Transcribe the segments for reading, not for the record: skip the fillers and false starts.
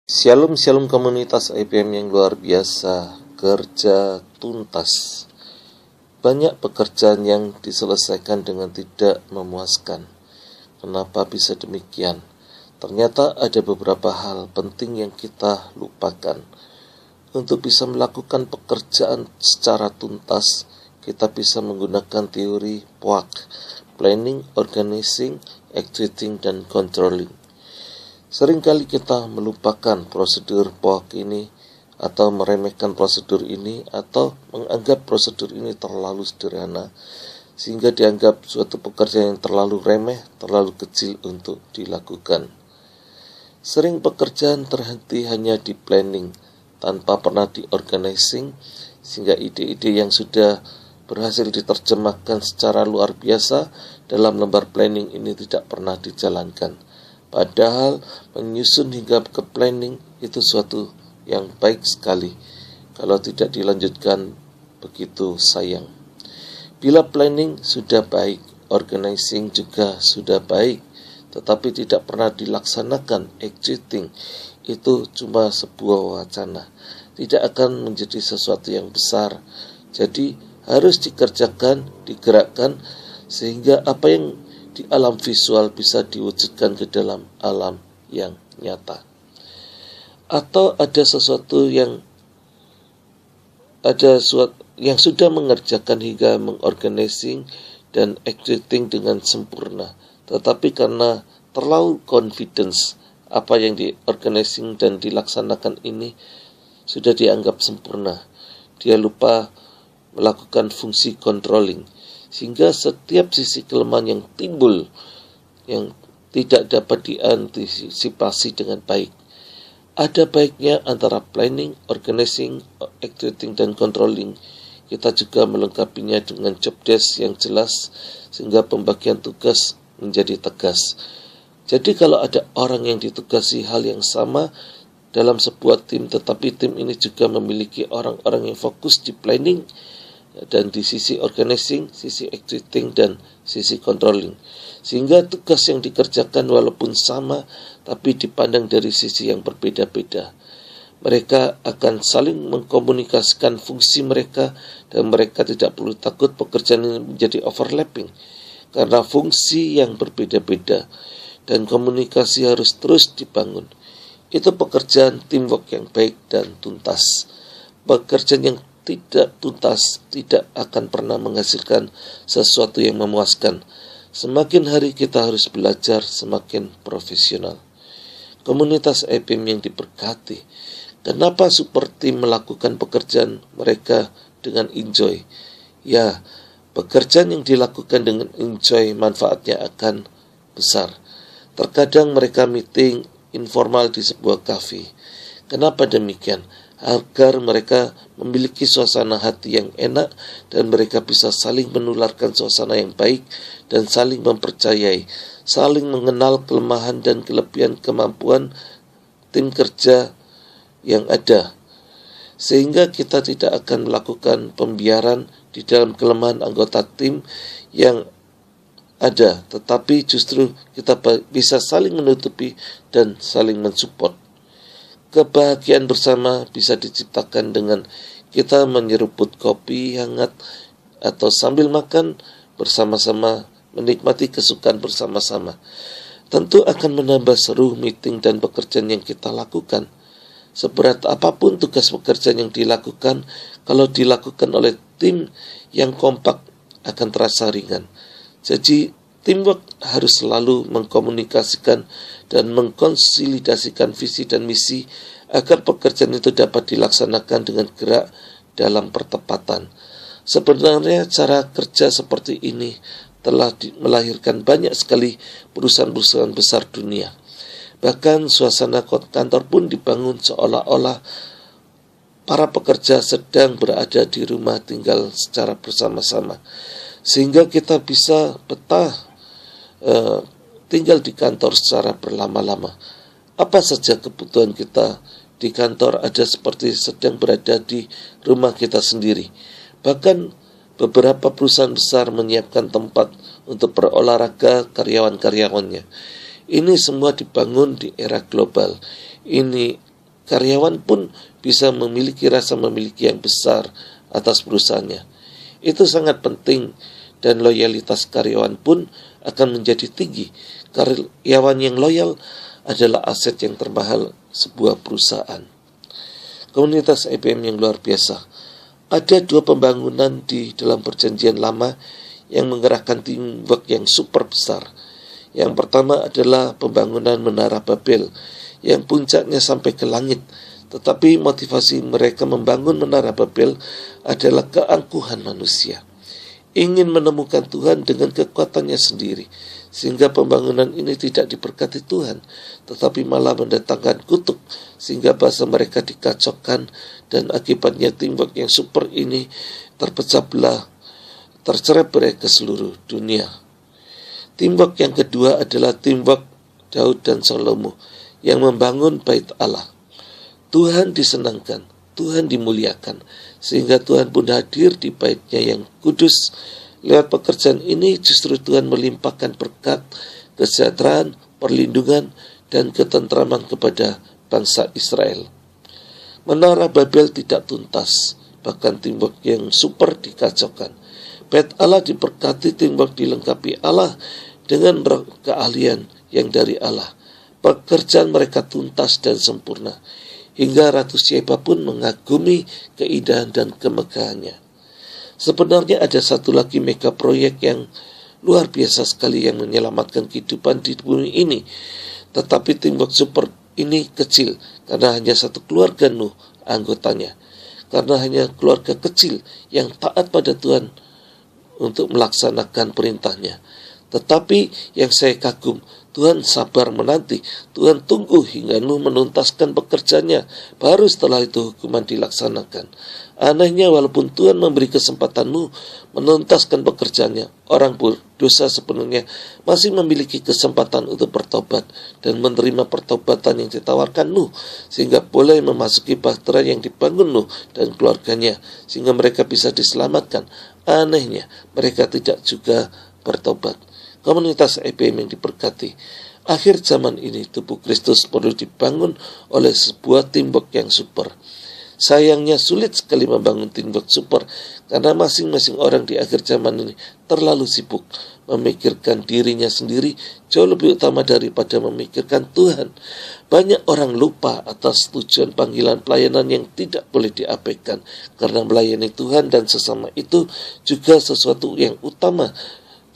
Shalom shalom komunitas IPM yang luar biasa, kerja tuntas. Banyak pekerjaan yang diselesaikan dengan tidak memuaskan. Kenapa bisa demikian? Ternyata ada beberapa hal penting yang kita lupakan. Untuk bisa melakukan pekerjaan secara tuntas, kita bisa menggunakan teori POAK, Planning, Organizing, Executing, dan Controlling. Seringkali kita melupakan prosedur POAK ini, atau meremehkan prosedur ini, atau menganggap prosedur ini terlalu sederhana, sehingga dianggap suatu pekerjaan yang terlalu remeh, terlalu kecil untuk dilakukan. Sering pekerjaan terhenti hanya di planning, tanpa pernah di organizing, sehingga ide-ide yang sudah berhasil diterjemahkan secara luar biasa dalam lembar planning ini tidak pernah dijalankan. Padahal menyusun hingga ke planning itu suatu yang baik sekali. Kalau tidak dilanjutkan, begitu sayang. Bila planning sudah baik, organizing juga sudah baik, tetapi tidak pernah dilaksanakan, executing, itu cuma sebuah wacana. Tidak akan menjadi sesuatu yang besar. Jadi harus dikerjakan, digerakkan, sehingga apa yang di alam visual bisa diwujudkan ke dalam alam yang nyata. Atau ada sesuatu yang sudah mengerjakan hingga mengorganising dan executing dengan sempurna, tetapi karena terlalu confidence apa yang diorganising dan dilaksanakan ini sudah dianggap sempurna, dia lupa melakukan fungsi controlling, sehingga setiap sisi kelemahan yang timbul yang tidak dapat diantisipasi dengan baik. Ada baiknya antara planning, organizing, executing, dan controlling. Kita juga melengkapinya dengan job desk yang jelas, sehingga pembagian tugas menjadi tegas. Jadi kalau ada orang yang ditugasi hal yang sama dalam sebuah tim, tetapi tim ini juga memiliki orang-orang yang fokus di planning, dan di sisi organizing, sisi executing, dan sisi controlling, sehingga tugas yang dikerjakan walaupun sama tapi dipandang dari sisi yang berbeda-beda. Mereka akan saling mengkomunikasikan fungsi mereka, dan mereka tidak perlu takut pekerjaan ini menjadi overlapping karena fungsi yang berbeda-beda, dan komunikasi harus terus dibangun. Itu pekerjaan teamwork yang baik dan tuntas. Pekerjaan yang tidak tuntas tidak akan pernah menghasilkan sesuatu yang memuaskan. Semakin hari kita harus belajar semakin profesional. Komunitas IPM yang diberkati, kenapa super team melakukan pekerjaan mereka dengan enjoy? Ya, pekerjaan yang dilakukan dengan enjoy manfaatnya akan besar. Terkadang mereka meeting informal di sebuah kafe. Kenapa demikian? Agar mereka memiliki suasana hati yang enak, dan mereka bisa saling menularkan suasana yang baik dan saling mempercayai, saling mengenal kelemahan dan kelebihan kemampuan tim kerja yang ada, sehingga kita tidak akan melakukan pembiaran di dalam kelemahan anggota tim yang ada, tetapi justru kita bisa saling menutupi dan saling mensupport. Kebahagiaan bersama bisa diciptakan dengan kita menyeruput kopi hangat atau sambil makan bersama-sama, menikmati kesukaan bersama-sama. Tentu akan menambah seru meeting dan pekerjaan yang kita lakukan. Seberat apapun tugas pekerjaan yang dilakukan, kalau dilakukan oleh tim yang kompak akan terasa ringan. Jadi teamwork harus selalu mengkomunikasikan dan mengkonsolidasikan visi dan misi agar pekerjaan itu dapat dilaksanakan dengan gerak dalam pertepatan. Sebenarnya cara kerja seperti ini telah melahirkan banyak sekali perusahaan-perusahaan besar dunia. Bahkan suasana kantor pun dibangun seolah-olah para pekerja sedang berada di rumah tinggal secara bersama-sama, sehingga kita bisa betah tinggal di kantor secara berlama-lama. Apa saja kebutuhan kita di kantor ada seperti sedang berada di rumah kita sendiri. Bahkan beberapa perusahaan besar menyiapkan tempat untuk berolahraga karyawan-karyawannya. Ini semua dibangun di era global. Ini karyawan pun bisa memiliki rasa memiliki yang besar atas perusahaannya. Itu sangat penting, dan loyalitas karyawan pun akan menjadi tinggi. Karyawan yang loyal adalah aset yang termahal sebuah perusahaan. Komunitas IPM yang luar biasa. Ada 2 pembangunan di dalam perjanjian lama yang mengerahkan teamwork yang super besar. Yang pertama adalah pembangunan Menara Babel yang puncaknya sampai ke langit. Tetapi motivasi mereka membangun Menara Babel adalah keangkuhan manusia, ingin menemukan Tuhan dengan kekuatannya sendiri, sehingga pembangunan ini tidak diberkati Tuhan, tetapi malah mendatangkan kutuk, sehingga bahasa mereka dikacaukan, dan akibatnya teamwork yang super ini terpecah belah, tercerai-berai ke seluruh dunia. Teamwork yang kedua adalah teamwork Daud dan Salomo yang membangun bait Allah. Tuhan disenangkan, Tuhan dimuliakan, sehingga Tuhan pun hadir di baitnya yang kudus. Lewat pekerjaan ini justru Tuhan melimpahkan berkat, kesejahteraan, perlindungan, dan ketentraman kepada bangsa Israel. Menara Babel tidak tuntas, bahkan teamwork yang super dikacaukan. Bait Allah diberkati, teamwork dilengkapi Allah dengan keahlian yang dari Allah. Pekerjaan mereka tuntas dan sempurna, hingga Ratu Sheba pun mengagumi keindahan dan kemegahannya. Sebenarnya ada satu lagi mega proyek yang luar biasa sekali yang menyelamatkan kehidupan di bumi ini. Tetapi teamwork super ini kecil karena hanya satu keluarga Nuh anggotanya. Karena hanya keluarga kecil yang taat pada Tuhan untuk melaksanakan perintahnya. Tetapi yang saya kagum, Tuhan sabar menanti, Tuhan tunggu hingga Nuh menuntaskan pekerjaannya, baru setelah itu hukuman dilaksanakan. Anehnya, walaupun Tuhan memberi kesempatan Nuh menuntaskan pekerjaannya, orang berdosa sepenuhnya masih memiliki kesempatan untuk bertobat dan menerima pertobatan yang ditawarkan Nuh, sehingga boleh memasuki bahtera yang dibangun Nuh dan keluarganya, sehingga mereka bisa diselamatkan. Anehnya, mereka tidak juga bertobat. Komunitas IPM yang diberkati, akhir zaman ini tubuh Kristus perlu dibangun oleh sebuah teamwork yang super. Sayangnya sulit sekali membangun teamwork super karena masing-masing orang di akhir zaman ini terlalu sibuk memikirkan dirinya sendiri jauh lebih utama daripada memikirkan Tuhan. Banyak orang lupa atas tujuan panggilan pelayanan yang tidak boleh diabaikan, karena melayani Tuhan dan sesama itu juga sesuatu yang utama.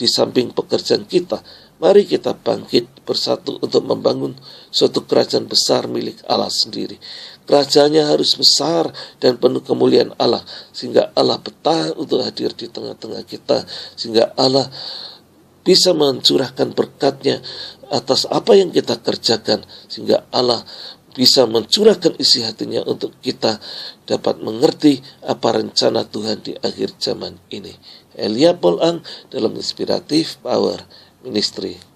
Di samping pekerjaan kita, mari kita bangkit bersatu untuk membangun suatu kerajaan besar milik Allah sendiri. Kerajaannya harus besar dan penuh kemuliaan Allah, sehingga Allah betah untuk hadir di tengah-tengah kita, sehingga Allah bisa mencurahkan berkat-Nya atas apa yang kita kerjakan, sehingga Allah bisa mencurahkan isi hatinya untuk kita dapat mengerti apa rencana Tuhan di akhir zaman ini. Elia Paul Ang dalam Inspiratif Power Ministry.